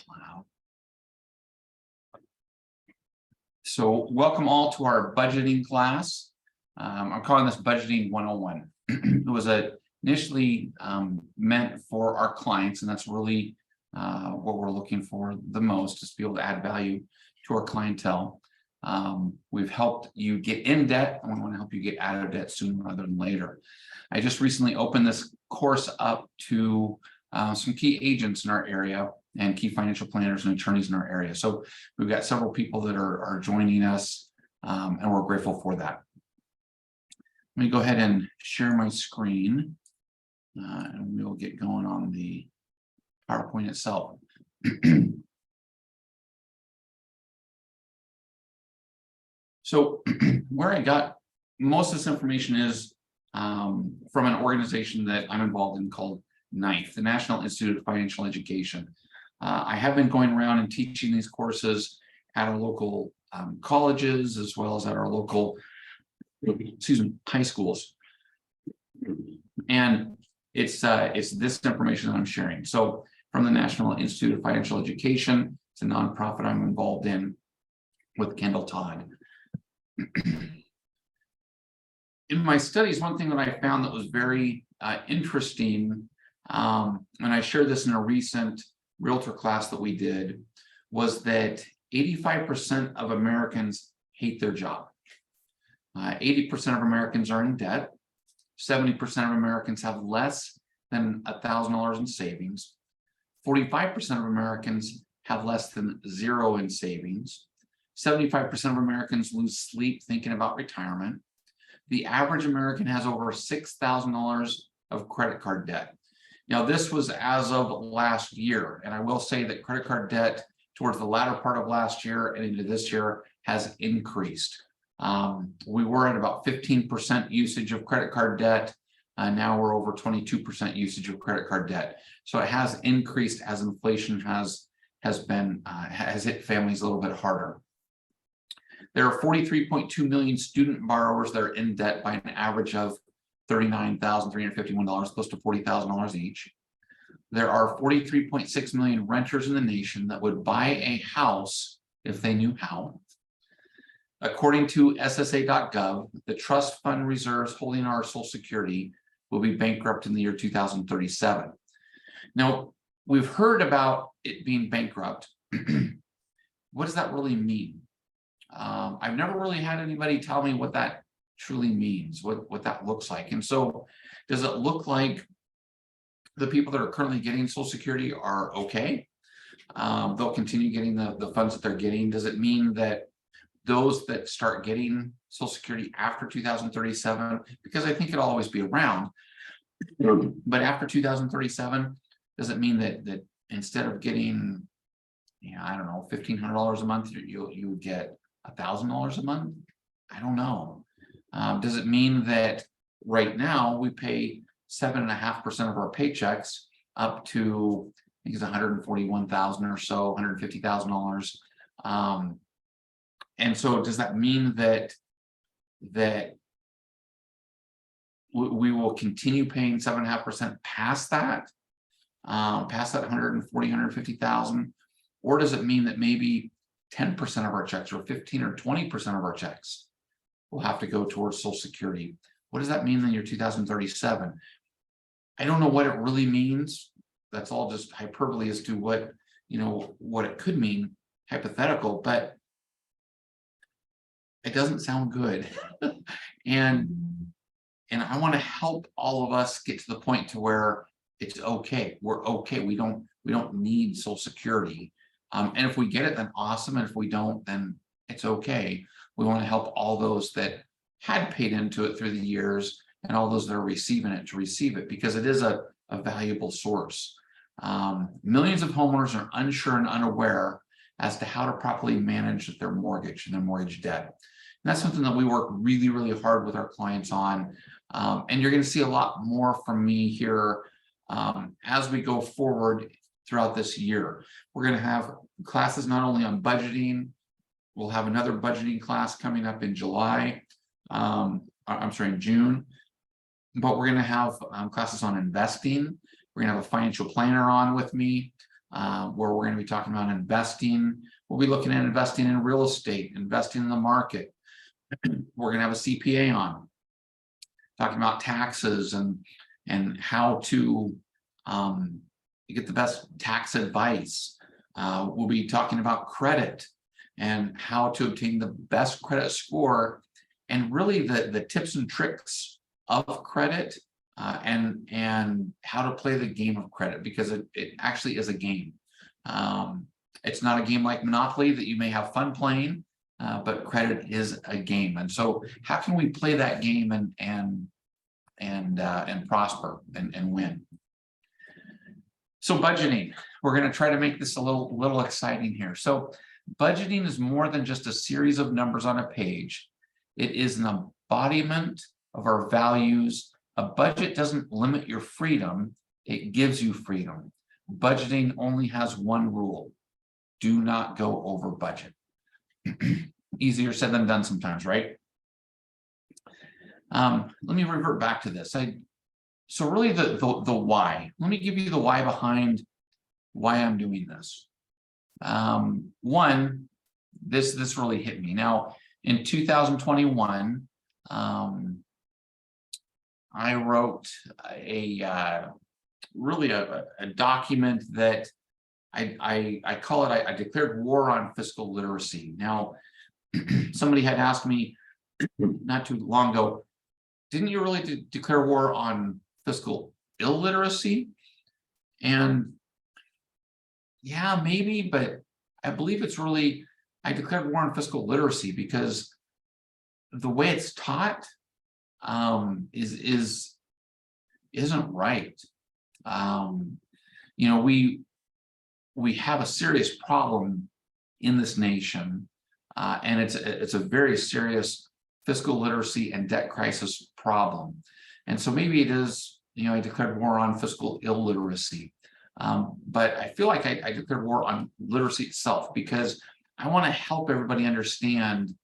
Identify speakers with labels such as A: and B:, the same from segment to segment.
A: Cloud. So welcome all to our budgeting class. I'm calling this Budgeting 101. It was initially meant for our clients, and that's really what we're looking for the most, is to be able to add value to our clientele. We've helped you get in debt, and we want to help you get out of debt sooner rather than later. I just recently opened this course up to some key agents in our area and key financial planners and attorneys in our area. So we've got several people that are joining us, and we're grateful for that. Let me go ahead and share my screen, and we'll get going on the PowerPoint itself. So where I got most of this information is from an organization that I'm involved in called NIFE, the National Institute of Financial Education. I have been going around and teaching these courses at our local colleges, as well as at our local, high schools. And it's this information that I'm sharing. So from the National Institute of Financial Education, it's a nonprofit I'm involved in with Kendall Todd. In my studies, one thing that I found that was very interesting, and I shared this in a recent realtor class that we did, was that 85% of Americans hate their job. 80% of Americans are in debt. 70% of Americans have less than $1,000 in savings. 45% of Americans have less than zero in savings. 75% of Americans lose sleep thinking about retirement. The average American has over $6,000 of credit card debt. Now, this was as of last year, and I will say that credit card debt towards the latter part of last year and into this year has increased. We were at about 15% usage of credit card debt. Now we're over 22% usage of credit card debt. So it has increased as inflation has hit families a little bit harder. There are 43.2 million student borrowers that are in debt by an average of $39,351, close to $40,000 each. There are 43.6 million renters in the nation that would buy a house if they knew how. According to SSA.gov, the trust fund reserves holding our Social Security will be bankrupt in the year 2037. Now, we've heard about it being bankrupt. What does that really mean? I've never really had anybody tell me what that truly means, what that looks like. And so does it look like the people that are currently getting Social Security are okay? They'll continue getting the funds that they're getting. Does it mean that those that start getting Social Security after 2037, because I think it'll always be around, but after 2037, does it mean that instead of getting, I don't know, $1,500 a month, you would get $1,000 a month? I don't know. Does it mean that right now we pay 7.5% of our paychecks up to, I think it's $141,000 or so, $150,000? And so does that mean that we will continue paying 7.5% past that 140, 150,000? Or does it mean that maybe 10% of our checks or 15 or 20% of our checks will have to go towards Social Security? What does that mean in the year 2037? I don't know what it really means. That's all just hyperbole as to what it could mean, hypothetical, but it doesn't sound good. and I want to help all of us get to the point to where it's okay. We're okay. We don't need Social Security. And if we get it, then awesome. And if we don't, then it's okay. We want to help all those that had paid into it through the years and all those that are receiving it to receive it, because it is a valuable source. Millions of homeowners are unsure and unaware as to how to properly manage their mortgage and their mortgage debt. And that's something that we work really, really hard with our clients on. And you're going to see a lot more from me here as we go forward throughout this year. We're going to have classes not only on budgeting. We'll have another budgeting class coming up in July. In June. But we're going to have classes on investing. We're going to have a financial planner on with me. where we're going to be talking about investing. We'll be looking at investing in real estate, investing in the market. We're going to have a CPA on, talking about taxes and how to get the best tax advice. We'll be talking about credit and how to obtain the best credit score, and really the tips and tricks of credit, and how to play the game of credit, because it actually is a game. It's not a game like Monopoly that you may have fun playing, but credit is a game. And so how can we play that game and prosper and win? So budgeting, we're going to try to make this a little exciting here. So budgeting is more than just a series of numbers on a page. It is an embodiment of our values. A budget doesn't limit your freedom, it gives you freedom. Budgeting only has one rule: do not go over budget. Easier said than done sometimes, right? Let me revert back to this. So really the why. Let me give you the why behind why I'm doing this. One, this really hit me. Now, in 2021, I wrote a document that I call it, I declared war on fiscal literacy. Now, somebody had asked me not too long ago, didn't you really declare war on fiscal illiteracy? And yeah, maybe, but I believe it's really, I declared war on fiscal literacy because the way it's taught isn't right. You know, we have a serious problem in this nation, and it's a very serious fiscal literacy and debt crisis problem. And so maybe it is, you know, I declared war on fiscal illiteracy. But I feel like I declared war on literacy itself, because I want to help everybody understand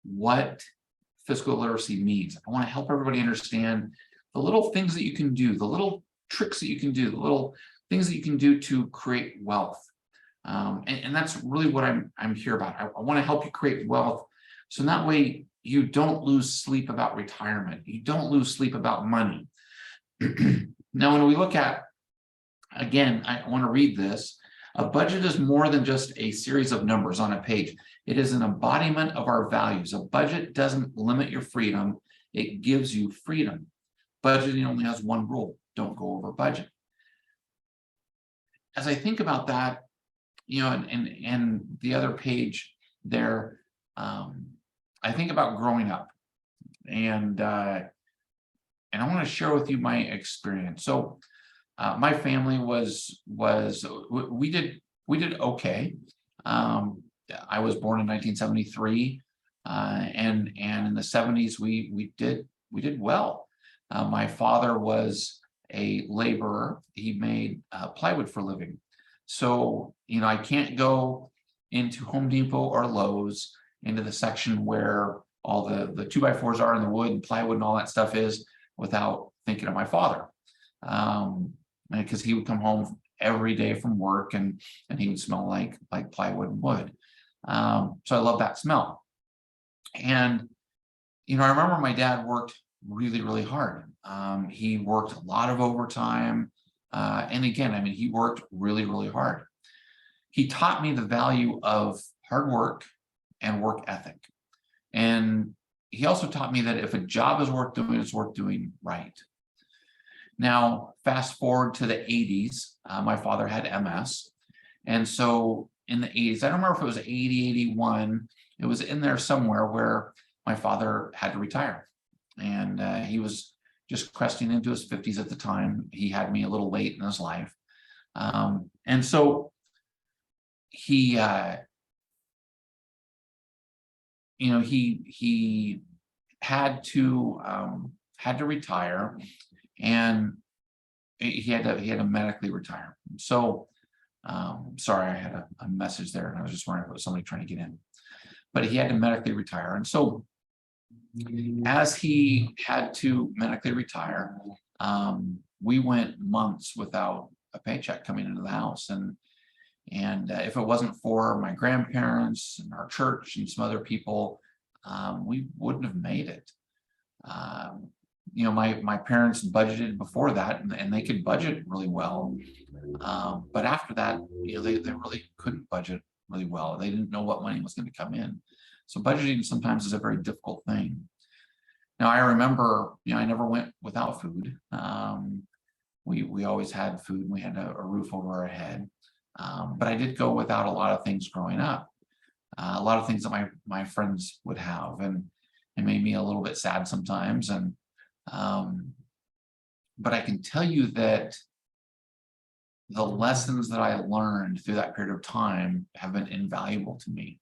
A: what fiscal literacy means. I want to help everybody understand the little things that you can do, the little tricks that you can do, the little things that you can do to create wealth. And that's really what I'm here about. I want to help you create wealth, so that way you don't lose sleep about retirement. You don't lose sleep about money. Now, when we look at, again, I want to read this. A budget is more than just a series of numbers on a page. It is an embodiment of our values. A budget doesn't limit your freedom, it gives you freedom. Budgeting only has one rule: don't go over budget. As I think about that, you know, and the other page there, I think about growing up, and I want to share with you my experience. So my family we did okay. I was born in 1973, and in the 70s we did well. My father was a laborer. He made plywood for a living. So, you know, I can't go into Home Depot or Lowe's, into the section where all the 2x4s are and the wood and plywood and all that stuff is, without thinking of my father. Because he would come home every day from work and he would smell like plywood and wood. So I love that smell. And, you know, I remember my dad worked really, really hard. He worked a lot of overtime. And again, I mean, he worked really, really hard. He taught me the value of hard work and work ethic. And he also taught me that if a job is worth doing, it's worth doing right. Now, fast forward to the 80s, my father had MS. And so in the 80s, I don't remember if it was 80, 81, it was in there somewhere where my father had to retire. And he was just cresting into his 50s at the time. He had me a little late in his life. And so he, you know, he had to retire, and he had to medically retire. So, sorry, I had a message there, and I was just wondering if it was somebody trying to get in. But he had to medically retire, and so as he had to medically retire, we went months without a paycheck coming into the house, and And if it wasn't for my grandparents and our church and some other people, we wouldn't have made it. My parents budgeted before that, and they could budget really well. But after that, they really couldn't budget really well. They didn't know what money was going to come in. So budgeting sometimes is a very difficult thing. Now, I remember, I never went without food. We always had food, and we had a roof over our head. But I did go without a lot of things growing up. A lot of things that my friends would have, and it made me a little bit sad sometimes. And but I can tell you that the lessons that I learned through that period of time have been invaluable to me.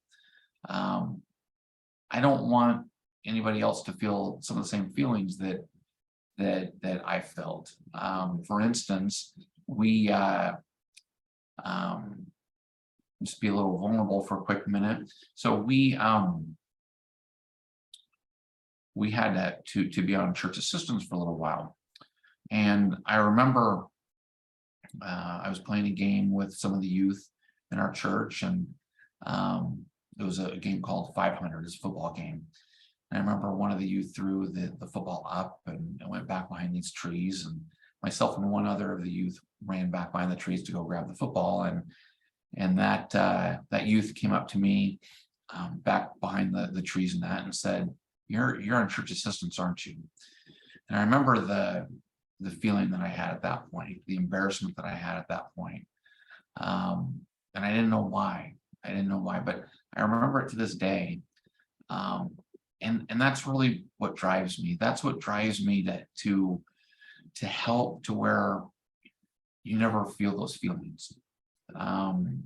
A: I don't want anybody else to feel some of the same feelings that I felt. For instance, we just be a little vulnerable for a quick minute. So we had to be on church assistance for a little while, and I remember I was playing a game with some of the youth in our church, and it was a game called 500. It's a football game. And I remember one of the youth threw the football up, and it went back behind these trees, and myself and one other of the youth ran back behind the trees to go grab the football, and that youth came up to me back behind the trees and said, "You're on church assistance, aren't you?" And I remember the feeling that I had at that point, the embarrassment that I had at that point. And I didn't know why. But I remember it to this day. And that's really what drives me. That's what drives me to help to where you never feel those feelings. And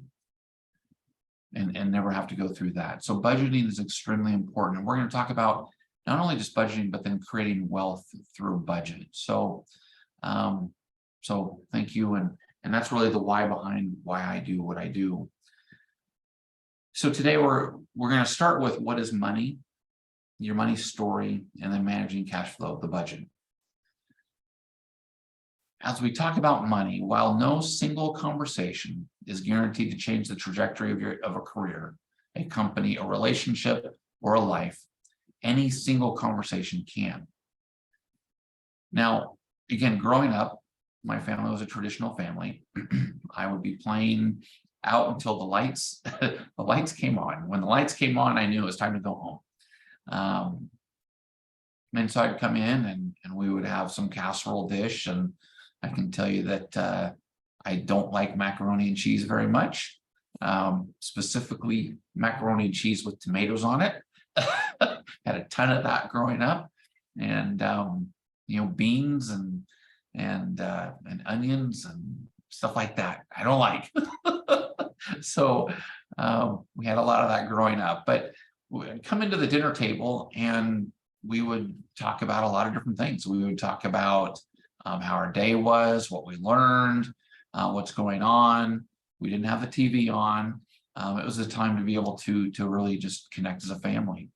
A: never have to go through that. So budgeting is extremely important. And we're going to talk about not only just budgeting, but then creating wealth through budget. So thank you. And that's really the why behind why I do what I do. So today we're going to start with what is money, your money story, and then managing cash flow, the budget. As we talk about money, while no single conversation is guaranteed to change the trajectory of a career, a company, a relationship, or a life, any single conversation can. Now, again, growing up, my family was a traditional family. I would be playing out until the lights came on. When the lights came on, I knew it was time to go home. And so I'd come in and we would have some casserole dish, and I can tell you that I don't like macaroni and cheese very much, specifically macaroni and cheese with tomatoes on it. Had a ton of that growing up, and beans and onions and stuff like that. I don't like. So we had a lot of that growing up. But we'd come into the dinner table and we would talk about a lot of different things. We would talk about how our day was, what we learned, what's going on. We didn't have the TV on. It was a time to be able to really just connect as a family.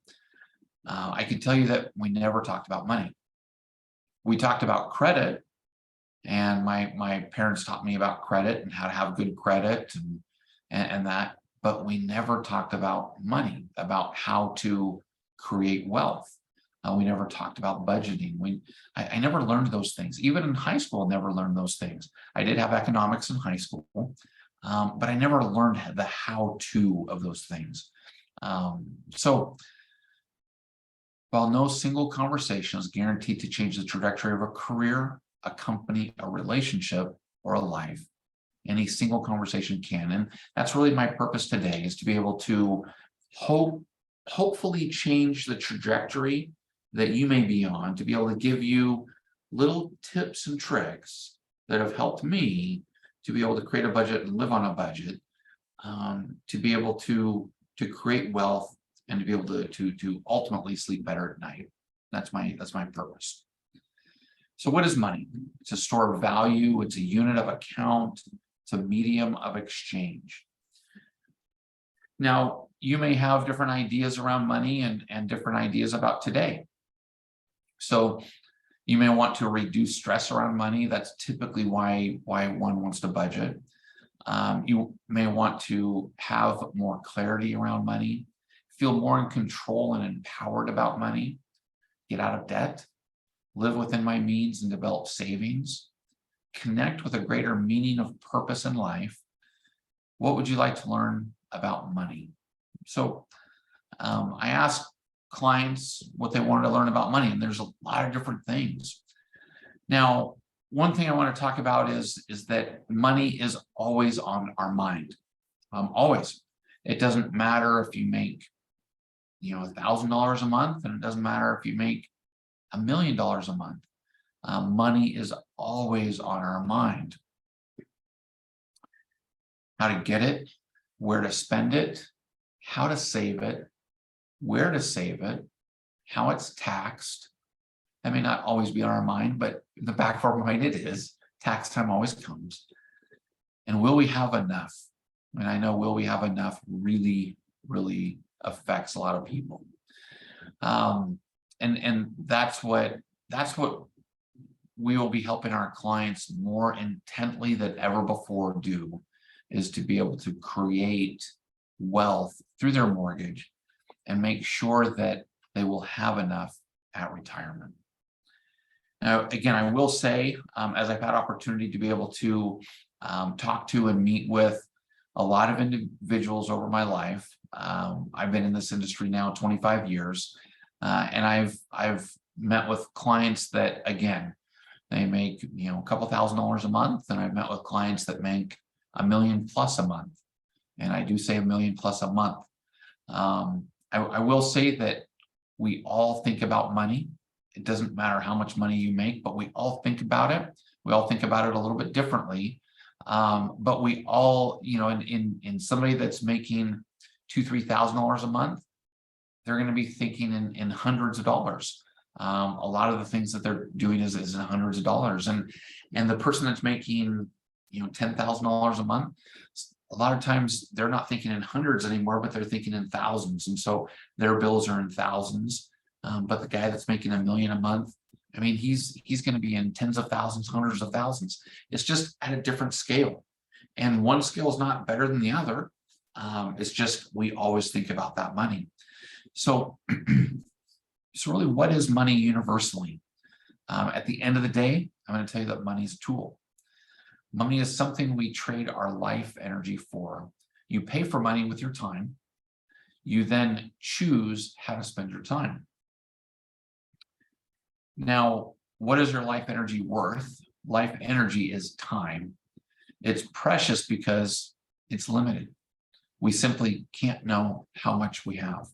A: I can tell you that we never talked about money. We talked about credit, and my parents taught me about credit and how to have good credit and that, but we never talked about money, about how to create wealth. We never talked about budgeting. I never learned those things. Even in high school, I never learned those things. I did have economics in high school, but I never learned the how-to of those things. So while no single conversation is guaranteed to change the trajectory of a career, a company, a relationship, or a life, any single conversation can. And that's really my purpose today, is to be able to hopefully change the trajectory that you may be on, to be able to give you little tips and tricks that have helped me to be able to create a budget and live on a budget, to be able to create wealth and to be able to ultimately sleep better at night. That's my purpose. So what is money? It's a store of value. It's a unit of account. It's a medium of exchange. Now, you may have different ideas around money and different ideas about today. So you may want to reduce stress around money. That's typically why one wants to budget. You may want to have more clarity around money, feel more in control and empowered about money, get out of debt, live within my means and develop savings, connect with a greater meaning of purpose in life. What would you like to learn about money? So I ask clients what they wanted to learn about money, and there's a lot of different things. Now, one thing I want to talk about is that money is always on our mind. Always. It doesn't matter if you make, $1,000 a month, and it doesn't matter if you make $1 million a month. Money is always on our mind. How to get it, where to spend it, how to save it, where to save it, how it's taxed. That may not always be on our mind, but in the back of our mind it is. Tax time always comes. And will we have enough? And I know will we have enough really, really affects a lot of people. And that's what we will be helping our clients more intently than ever before do, is to be able to create wealth through their mortgage and make sure that they will have enough at retirement. Now, again, I will say, as I've had opportunity to be able to talk to and meet with a lot of individuals over my life, I've been in this industry now 25 years, and I've met with clients that, again, they make a couple $1,000s a month, and I've met with clients that make $1 million plus a month, and I do say $1 million plus a month. I will say that we all think about money. It doesn't matter how much money you make, but we all think about it. We all think about it a little bit differently. But we all, in somebody that's making $2,000, $3,000 a month, they're going to be thinking in hundreds of dollars. A lot of the things that they're doing is in hundreds of dollars, and the person that's making $10,000 a month, a lot of times they're not thinking in hundreds anymore, but they're thinking in thousands, and so their bills are in thousands. But the guy that's making $1 million a month, I mean, he's going to be in tens of thousands, hundreds of thousands. It's just at a different scale, and one scale is not better than the other. It's just we always think about that money. So, so really, what is money universally? At the end of the day, I'm going to tell you that money is a tool. Money is something we trade our life energy for. You pay for money with your time. You then choose how to spend your time. Now, what is your life energy worth? Life energy is time. It's precious because it's limited. We simply can't know how much we have.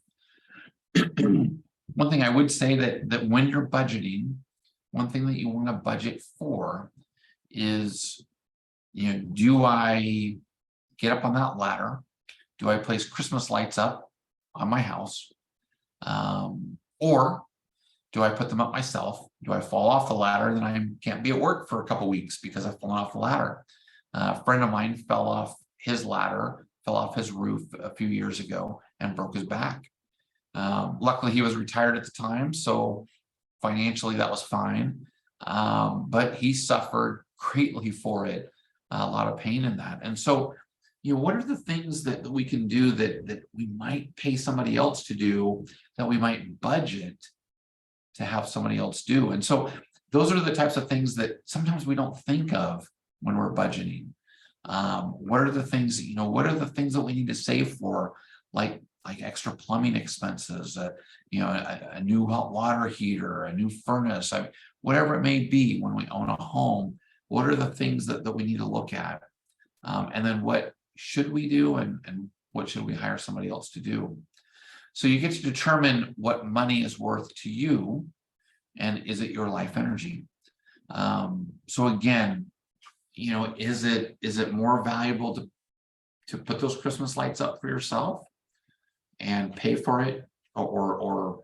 A: One thing I would say that when you're budgeting, one thing that you want to budget for is, do I get up on that ladder? Do I place Christmas lights up on my house? Or do I put them up myself? Do I fall off the ladder and then I can't be at work for a couple weeks because I've fallen off the ladder? A friend of mine fell off his ladder, fell off his roof a few years ago and broke his back. Luckily, he was retired at the time, so financially that was fine. But he suffered greatly for it, a lot of pain in that. And so, what are the things that we can do that we might pay somebody else to do, that we might budget to have somebody else do? And so those are the types of things that sometimes we don't think of when we're budgeting. What are the things, what are the things that we need to save for, like extra plumbing expenses, a new hot water heater, a new furnace, whatever it may be when we own a home. What are the things that we need to look at? And then what should we do, and what should we hire somebody else to do? So you get to determine what money is worth to you, and is it your life energy? So again, is it more valuable to put those Christmas lights up for yourself and pay for it, or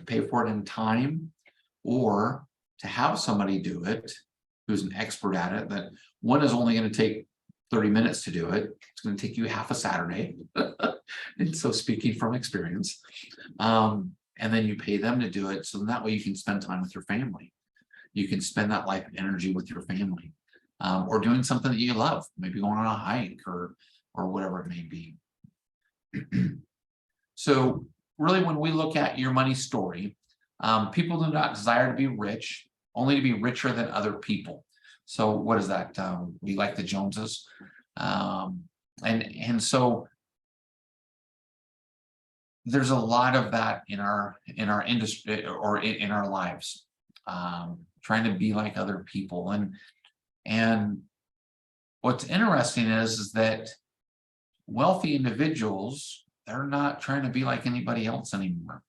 A: pay for it in time, or to have somebody do it who's an expert at it, that one is only going to take 30 minutes to do it. It's going to take you half a Saturday. And so, speaking from experience, and then you pay them to do it. So that way you can spend time with your family. You can spend that life energy with your family. or doing something that you love, maybe going on a hike or whatever it may be. So really, when we look at your money story, people do not desire to be rich, only to be richer than other people. So what is that? We like the Joneses. And so there's a lot of that in our industry or in our lives, trying to be like other people. And what's interesting is that wealthy individuals, they're not trying to be like anybody else anymore.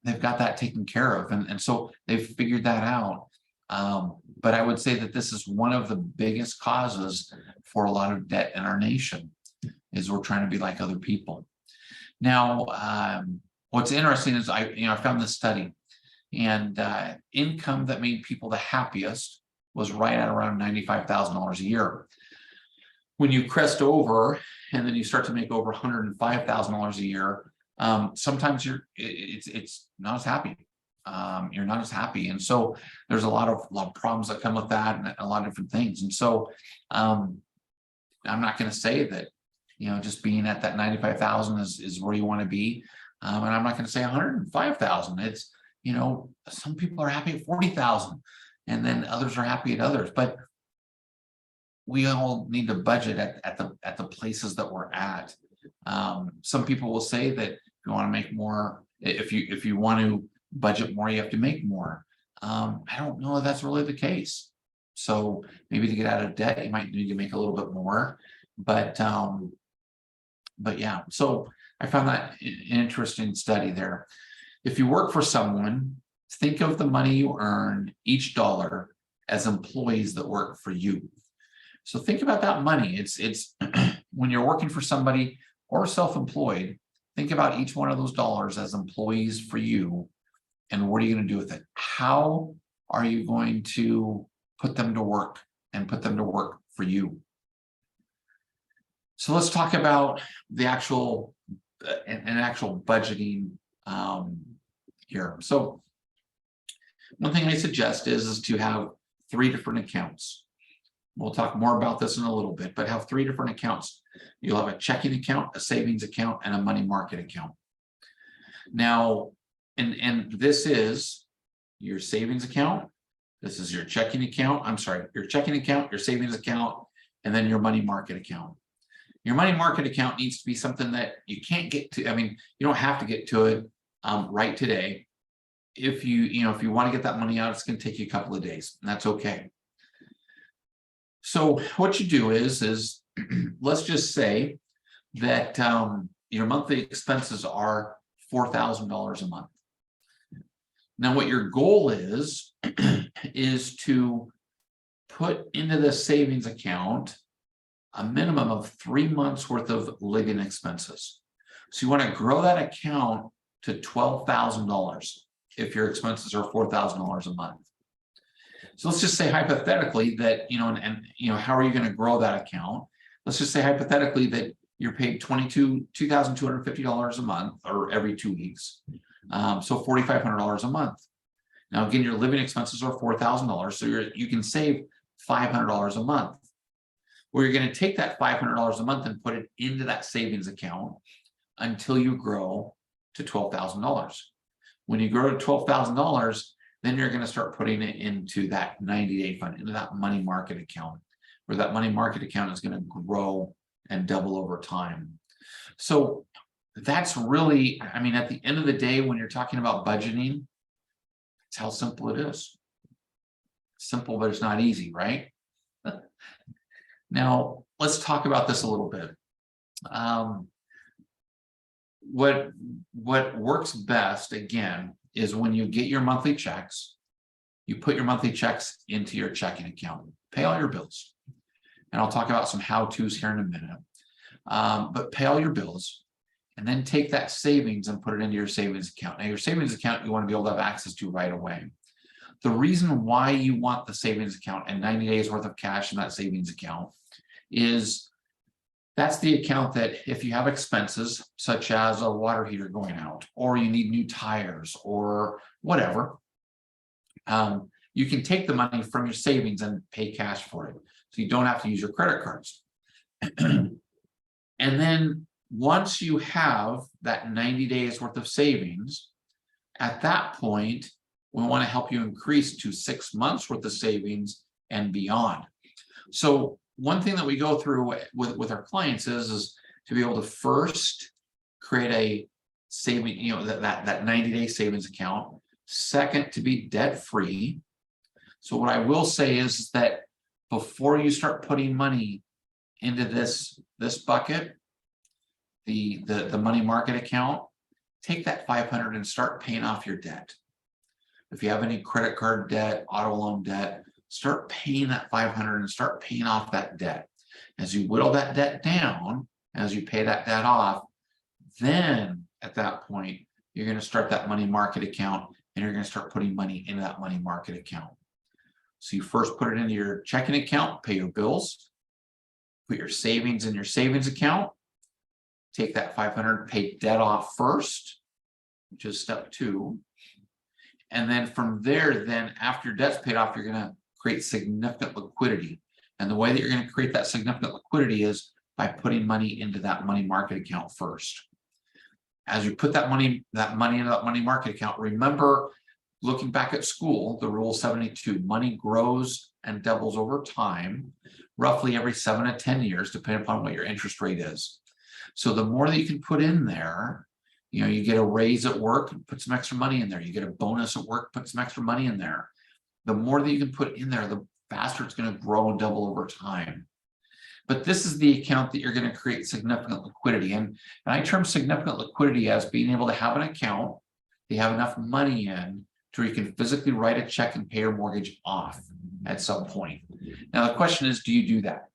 A: They've got that taken care of, and so they've figured that out. But I would say that this is one of the biggest causes for a lot of debt in our nation, is we're trying to be like other people. Now, what's interesting is I found this study, and income that made people the happiest was right at around $95,000 a year. When you crest over and then you start to make over $105,000 a year, sometimes it's not as happy. You're not as happy, and so there's a lot of problems that come with that, and a lot of different things. And so I'm not going to say that just being at that 95,000 is where you want to be, and I'm not going to say 105,000. It's some people are happy at 40,000, and then others are happy at others. But we all need to budget at the places that we're at. Some people will say that if you want to make more, if you want to budget more, you have to make more. I don't know if that's really the case. So maybe to get out of debt, you might need to make a little bit more. But yeah, so I found that an interesting study there. If you work for someone, think of the money you earn each dollar as employees that work for you. So think about that money. It's when you're working for somebody or self-employed, think about each one of those dollars as employees for you. And what are you going to do with it? How are you going to put them to work and put them to work for you? So let's talk about the actual budgeting here. So one thing I suggest is to have 3 different accounts. We'll talk more about this in a little bit, but have 3 different accounts. You'll have a checking account, a savings account, and a money market account. Now, and this is your savings account. This is your checking account. I'm sorry, your checking account, your savings account, and then your money market account. Your money market account needs to be something that you can't get to. I mean, you don't have to get to it right today. If you want to get that money out, it's going to take you a couple of days, and that's okay. So what you do is let's just say that your monthly expenses are $4,000 a month. Now, what your goal is to put into the savings account a minimum of 3 months worth of living expenses. So you want to grow that account to $12,000 if your expenses are $4,000 a month. So let's just say hypothetically that, how are you going to grow that account? Let's just say hypothetically that you're paid $2,250 a month, or every 2 weeks. So $4,500 a month. Now, again, your living expenses are $4,000, so you can save $500 a month. Well, you're going to take that $500 a month and put it into that savings account until you grow to $12,000. When you grow to $12,000, then you're going to start putting it into that 90-day fund, into that money market account, where that money market account is going to grow and double over time. So that's really, I mean, at the end of the day, when you're talking about budgeting, it's how simple it is. Simple, but it's not easy, right? Now, let's talk about this a little bit. What works best, again, is when you get your monthly checks, you put your monthly checks into your checking account, pay all your bills. And I'll talk about some how-tos here in a minute. But pay all your bills, and then take that savings and put it into your savings account. Now, your savings account, you want to be able to have access to right away. The reason why you want the savings account and 90 days worth of cash in that savings account is that's the account that if you have expenses, such as a water heater going out, or you need new tires or whatever, you can take the money from your savings and pay cash for it. So you don't have to use your credit cards. And then once you have that 90 days worth of savings, at that point, we want to help you increase to 6 months worth of savings and beyond. So one thing that we go through with our clients is to be able to first create a saving, that 90-day savings account. Second, to be debt free. So what I will say is that before you start putting money into this bucket, the money market account, take that $500 and start paying off your debt. If you have any credit card debt, auto loan debt, start paying that $500 and start paying off that debt. As you whittle that debt down, as you pay that debt off, then at that point, you're going to start that money market account and you're going to start putting money into that money market account. So you first put it into your checking account, pay your bills, put your savings in your savings account, take that $500, pay debt off first, which is step 2. And then from there, then after your debt's paid off, you're going to create significant liquidity. And the way that you're going to create that significant liquidity is by putting money into that money market account first. As you put that money into that money market account, remember, looking back at school, the rule 72, money grows and doubles over time, roughly every 7 to 10 years, depending upon what your interest rate is. So the more that you can put in there, you get a raise at work, put some extra money in there. You get a bonus at work, put some extra money in there. The more that you can put in there, the faster it's going to grow and double over time. But this is the account that you're going to create significant liquidity. And I term significant liquidity as being able to have an account, you have enough money in to where you can physically write a check and pay your mortgage off at some point. Now, the question is, do you do that?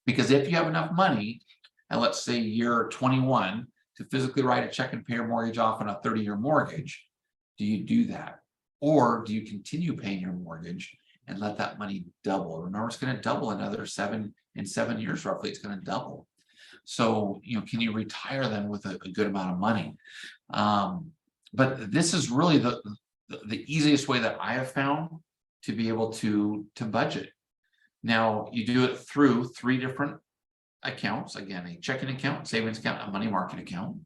A: Because if you have enough money, and let's say you're 21, to physically write a check and pay your mortgage off on a 30-year mortgage, do you do that? Or do you continue paying your mortgage and let that money double? Remember, it's going to double another 7 years, roughly, it's going to double. So, can you retire then with a good amount of money? But this is really the easiest way that I have found to be able to budget. Now, you do it through 3 different accounts. Again, a checking account, savings account, a money market account.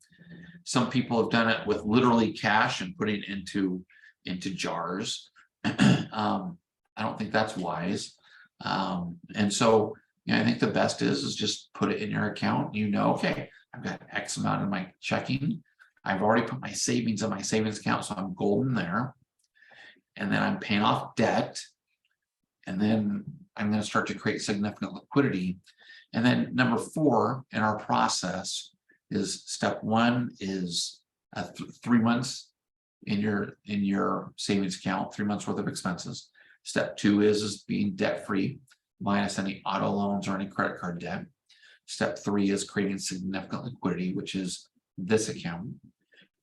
A: Some people have done it with literally cash and putting into jars. I don't think that's wise. And so, I think the best is just put it in your account. Okay, I've got X amount in my checking. I've already put my savings in my savings account, so I'm golden there. And then I'm paying off debt. And then I'm going to start to create significant liquidity. And then number 4 in our process is step 1 is 3 months in your savings account, 3 months worth of expenses. Step 2 is being debt free, minus any auto loans or any credit card debt. Step 3 is creating significant liquidity, which is this account.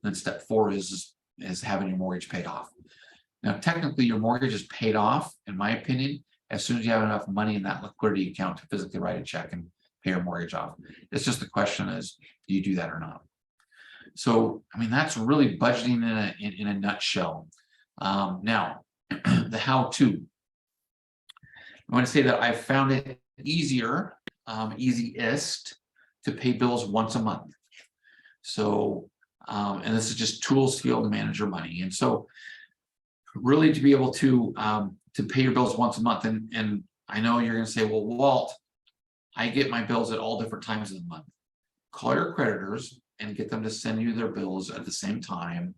A: Then step 4 is having your mortgage paid off. Now, technically, your mortgage is paid off, in my opinion, as soon as you have enough money in that liquidity account to physically write a check and pay your mortgage off. It's just the question is, do you do that or not? So, that's really budgeting in a nutshell. Now, the how-to. I want to say that I've found it easiest to pay bills once a month. So, and this is just tools to be able to manage your money. And so really to be able to pay your bills once a month. And I know you're going to say, well, Walt, I get my bills at all different times of the month. Call your creditors and get them to send you their bills at the same time,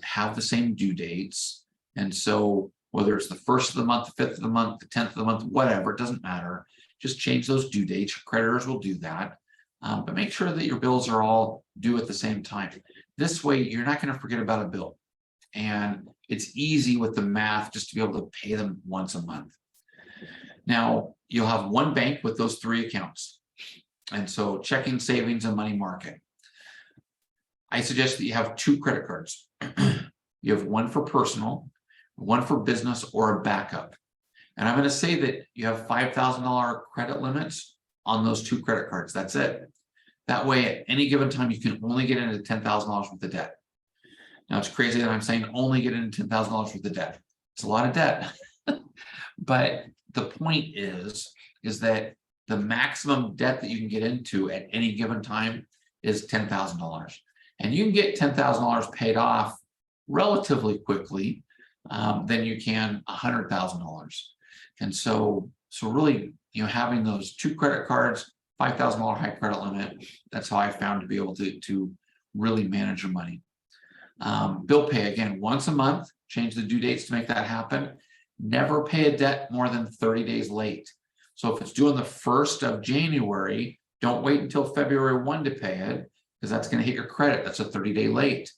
A: have the same due dates. And so whether it's the 1st of the month, the 5th of the month, the 10th of the month, whatever, it doesn't matter. Just change those due dates. Creditors will do that. But make sure that your bills are all due at the same time. This way, you're not going to forget about a bill. And it's easy with the math just to be able to pay them once a month. Now, you'll have one bank with those 3 accounts. And so checking, savings, and money market. I suggest that you have 2 credit cards. You have one for personal, one for business, or a backup. And I'm going to say that you have $5,000 credit limits on those 2 credit cards. That's it. That way, at any given time, you can only get into $10,000 worth of debt. Now, it's crazy that I'm saying only get into $10,000 worth of debt. It's a lot of debt. But the point is that the maximum debt that you can get into at any given time is $10,000. And you can get $10,000 paid off relatively quickly than you can $100,000. And so really, having those 2 credit cards, $5,000 high credit limit, that's how I found to be able to really manage your money. Bill pay, again, once a month, change the due dates to make that happen. Never pay a debt more than 30 days late. So if it's due on the 1st of January, don't wait until February 1 to pay it, because that's going to hit your credit. That's a 30-day late.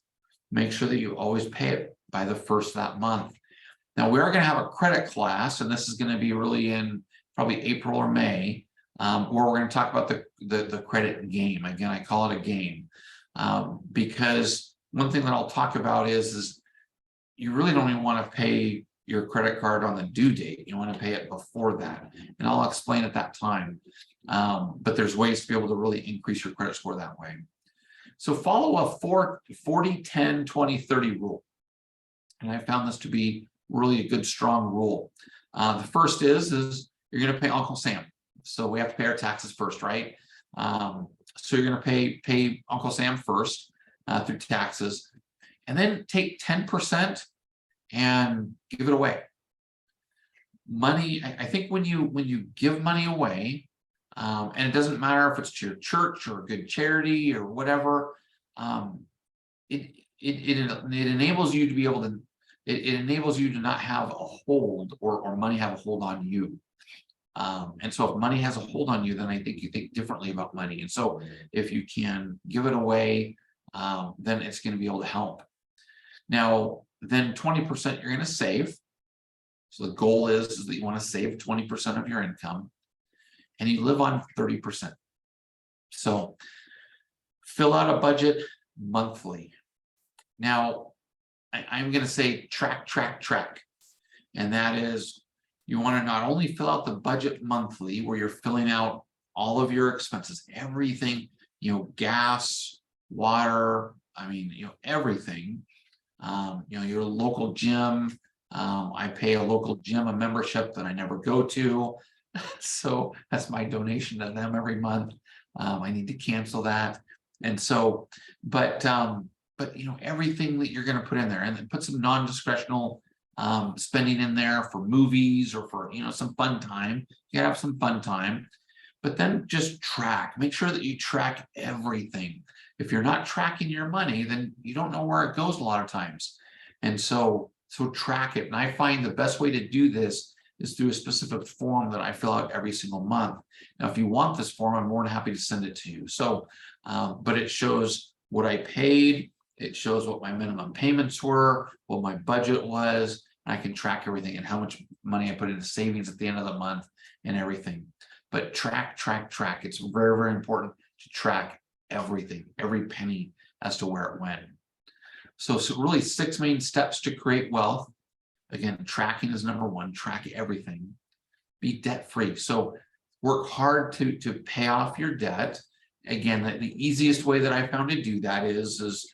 A: Make sure that you always pay it by the 1st of that month. Now, we are going to have a credit class, and this is going to be really in probably April or May, where we're going to talk about the credit game. Again, I call it a game, because one thing that I'll talk about is you really don't even want to pay your credit card on the due date. You want to pay it before that, and I'll explain at that time. But there's ways to be able to really increase your credit score that way. So follow a 40, 10, 20, 30 rule. And I found this to be really a good, strong rule. The first is you're going to pay Uncle Sam. So we have to pay our taxes first, right? So you're going to pay Uncle Sam first through taxes, and then take 10% and give it away. Money, I think when you give money away, and it doesn't matter if it's to your church or a good charity or whatever, it enables you to be able to, it enables you to not have a hold or money have a hold on you. And so if money has a hold on you, then I think you think differently about money. And so if you can give it away, then it's going to be able to help. Now, then 20% you're going to save. So the goal is that you want to save 20% of your income, and you live on 30%. So fill out a budget monthly. Now, I'm going to say track. And that is, you want to not only fill out the budget monthly, where you're filling out all of your expenses, everything, gas, water, everything, your local gym. I pay a local gym a membership that I never go to. So that's my donation to them every month. I need to cancel that. And so, but everything that you're going to put in there, and then put some non-discretional spending in there for movies or for, some fun time. You gotta have some fun time, but then just make sure that you track everything. If you're not tracking your money, then you don't know where it goes a lot of times. And so track it. And I find the best way to do this is through a specific form that I fill out every single month. Now, if you want this form, I'm more than happy to send it to you. So, but it shows what I paid. It shows what my minimum payments were, what my budget was, and I can track everything and how much money I put into savings at the end of the month and everything. But track. It's very, very important to track everything, every penny as to where it went. So really 6 main steps to create wealth. Again, tracking is number 1. Track everything. Be debt-free. So work hard to pay off your debt. Again, the easiest way that I found to do that is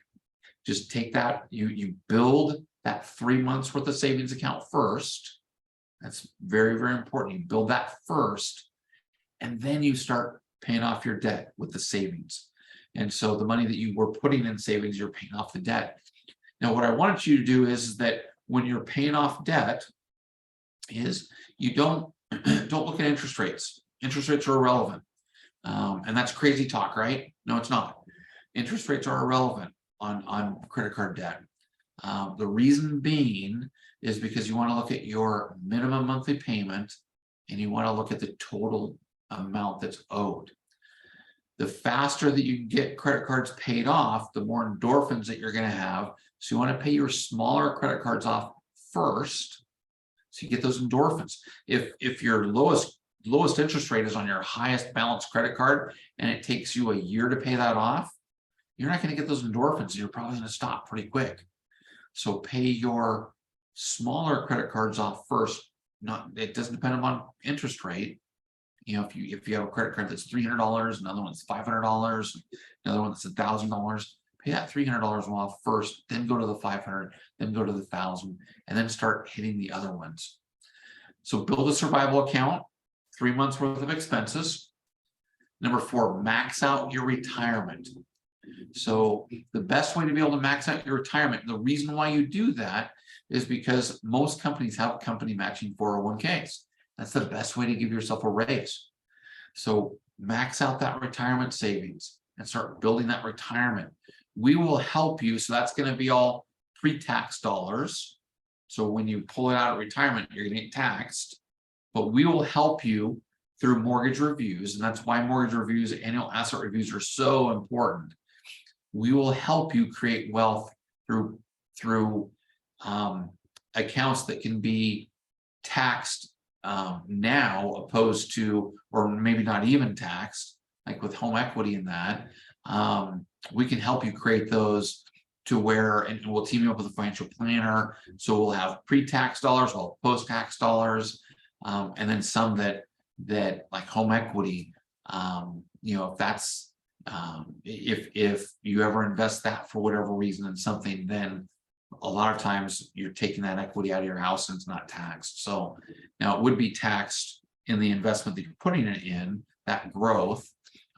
A: just take that, you build that 3 months worth of savings account first. That's very, very important. You build that first, and then you start paying off your debt with the savings. And so the money that you were putting in savings, you're paying off the debt. Now, what I wanted you to do is that when you're paying off debt, is you don't look at interest rates. Interest rates are irrelevant. And that's crazy talk, right? No, it's not. Interest rates are irrelevant on credit card debt. The reason being is because you want to look at your minimum monthly payment, and you want to look at the total amount that's owed. The faster that you get credit cards paid off, the more endorphins that you're going to have. So you want to pay your smaller credit cards off first, so you get those endorphins. If your lowest interest rate is on your highest balance credit card, and it takes you a year to pay that off, you're not going to get those endorphins. You're probably going to stop pretty quick. So pay your smaller credit cards off first. It doesn't depend upon interest rate. If you have a credit card that's $300, another one's $500, another one that's $1,000, pay that $300 off first, then go to the 500, then go to the 1,000, and then start hitting the other ones. So build a survival account, 3 months worth of expenses. Number 4, max out your retirement. So the best way to be able to max out your retirement, the reason why you do that is because most companies have company matching 401ks. That's the best way to give yourself a raise. So max out that retirement savings and start building that retirement. We will help you. So that's going to be all pre-tax dollars. So when you pull it out of retirement, you're getting taxed, but we will help you through mortgage reviews. And that's why mortgage reviews, annual asset reviews are so important. We will help you create wealth through accounts that can be taxed now, opposed to, or maybe not even taxed, like with home equity in that. We can help you create those to where, and we'll team you up with a financial planner. So we'll have pre-tax dollars, we'll have post-tax dollars, and then some that like home equity. If that's if you ever invest that for whatever reason in something, then a lot of times you're taking that equity out of your house and it's not taxed. So now it would be taxed in the investment that you're putting it in, that growth.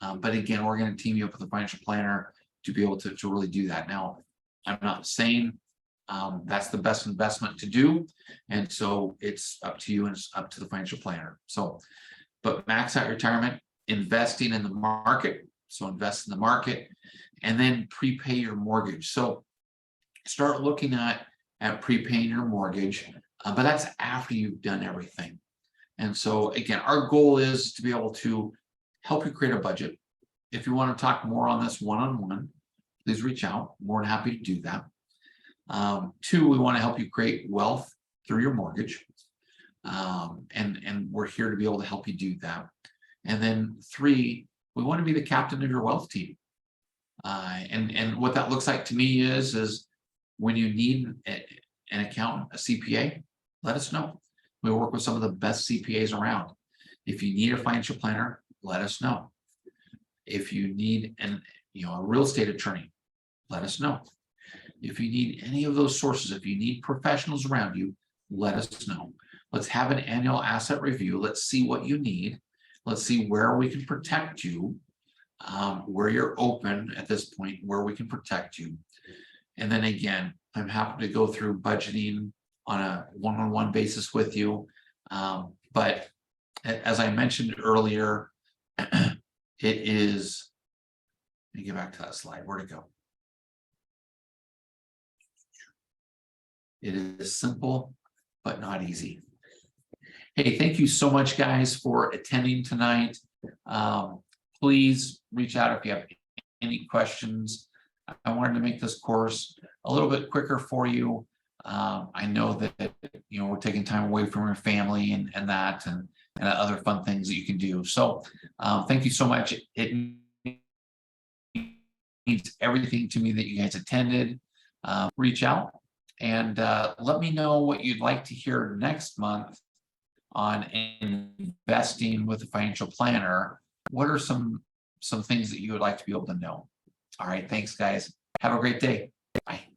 A: But again, we're going to team you up with a financial planner to be able to really do that. Now, I'm not saying that's the best investment to do. And so it's up to you and it's up to the financial planner. So, but max out retirement, investing in the market. So invest in the market and then prepay your mortgage. So start looking at prepaying your mortgage, but that's after you've done everything. And so again, our goal is to be able to help you create a budget. If you want to talk more on this one-on-one, please reach out. More than happy to do that. 2, we want to help you create wealth through your mortgage. And we're here to be able to help you do that. And then 3, we want to be the captain of your wealth team. And what that looks like to me is when you need an accountant, a CPA, let us know. We work with some of the best CPAs around. If you need a financial planner, let us know. If you need a real estate attorney, let us know. If you need any of those sources, if you need professionals around you, let us know. Let's have an annual asset review. Let's see what you need. Let's see where we can protect you, where you're open at this point, where we can protect you. And then again, I'm happy to go through budgeting on a one-on-one basis with you. But as I mentioned earlier, it is, let me get back to that slide. Where'd it go? It is simple, but not easy. Hey, thank you so much, guys, for attending tonight. Please reach out if you have any questions. I wanted to make this course a little bit quicker for you. I know that we're taking time away from your family and other fun things that you can do. So thank you so much. It means everything to me that you guys attended. Reach out and let me know what you'd like to hear next month on investing with a financial planner. What are some things that you would like to be able to know? All right, thanks, guys. Have a great day. Bye.